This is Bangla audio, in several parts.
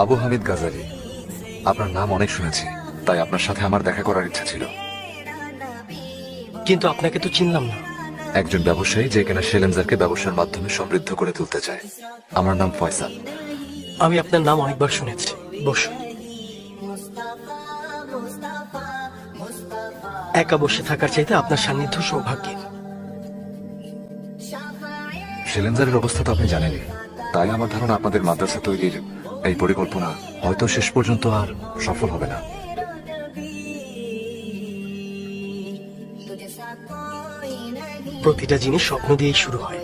আবু হামিদ গাজালি, আপনার নাম অনেক শুনেছি, তাই আপনার সাথে আমার দেখা করার ইচ্ছা ছিল। কিন্তু আপনাকে তো চিনলাম না। একজন ব্যবসায়ী যে কিনা শেলেন্সারকে ব্যবসার মাধ্যমে সমৃদ্ধ করে তুলতে চায়। আমার নাম ফয়সাল। আমি আপনার নাম অনেকবার শুনেছি। বসুন। একা বসে থাকার চাইতে আপনার সান্নিধ্য সৌভাগ্যের। শেলেন্সারের অবস্থা তো আপনি জানেনই, তাই আমার ধারণা আপনাদের মাদ্রাসা তৈরির এই পরিকল্পনা হয়তো শেষ পর্যন্ত আর সফল হবে না। প্রতিটা জিনিস স্বপ্ন দিয়েই শুরু হয়।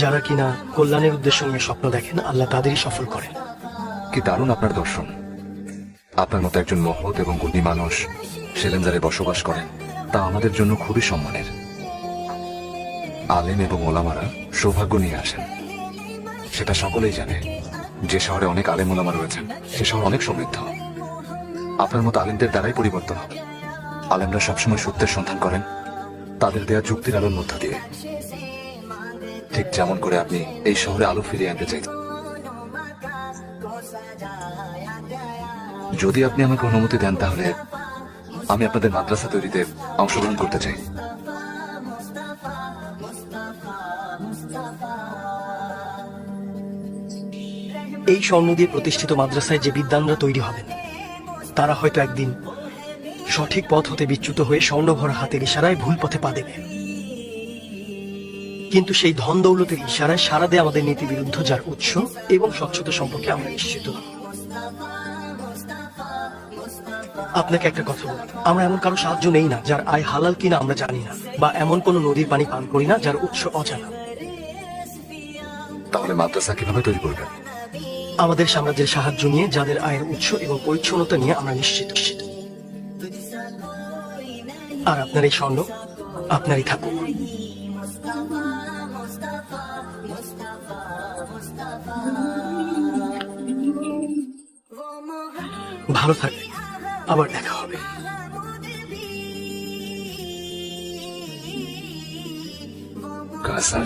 যারা কিনা কল্যাণের উদ্দেশ্য নিয়ে স্বপ্ন দেখেন, আল্লাহ তাদেরই সফল করেন। কি দারুণ আপনার দর্শন! আপনার মতো একজন মহৎ এবং গুণী মানুষ শেলেন্সারে বসবাস করেন, তা আমাদের জন্য খুবই সম্মানের। আলেম এবং ওলামারা সৌভাগ্য নিয়ে আসেন, সেটা সকলেই জানে। যে শহরে অনেক আলেম ওলামা রয়েছেন, সে শহর অনেক সমৃদ্ধ। আপনার মতো আলেমদের দ্বারাই পরিবর্তন হবে। আলেমরা সবসময় সত্যের সন্ধান করেন তাদের দেয়া যুক্তির আলোর মধ্য দিয়ে, ঠিক যেমন করে আপনি এই শহরে আলো ফিরিয়ে আনতে চাইছেন। যদি আপনি আমাকে অনুমতি দেন, তাহলে আমি আপনাদের মাদ্রাসা তৈরিতে অংশগ্রহণ করতে চাই। এই স্বর্ণ দিয়ে প্রতিষ্ঠিত মাদ্রাসায় যে বিদ্বানরা তৈরি হবেন, তারা হয়তো একদিন সঠিক পথ হতে বিচ্যুত হয়ে স্বর্ণ ভরা হাতের ইশারায় ভুল পথে পা দেবে। কিন্তু সেই ধন দৌলতের ইশারায় সারা দেয় আমাদের নীতি বিরুদ্ধ, যার উৎস এবং স্বচ্ছতা সম্পর্কে আমরা নিশ্চিত নই। আপনাকে একটা কথা বলি, আমরা এমন কারো সাহায্য নেই না যার আয় হালাল কিনা আমরা জানি না, বা এমন কোন নদীর পানি পান করি না যার উৎস অজানা। তাহলে মাদ্রাসা কিভাবে তৈরি করবেন? আমাদের সাম্রাজ্যের সাহায্য নিয়ে, যাদের আয়ের উৎস এবং পরিচ্ছন্নতা নিয়ে আমরা নিশ্চিত। আর আপনার এই স্বর্ণ আপনারই থাকুক। ভালো থাকবে, আবার দেখা হবে। কাসার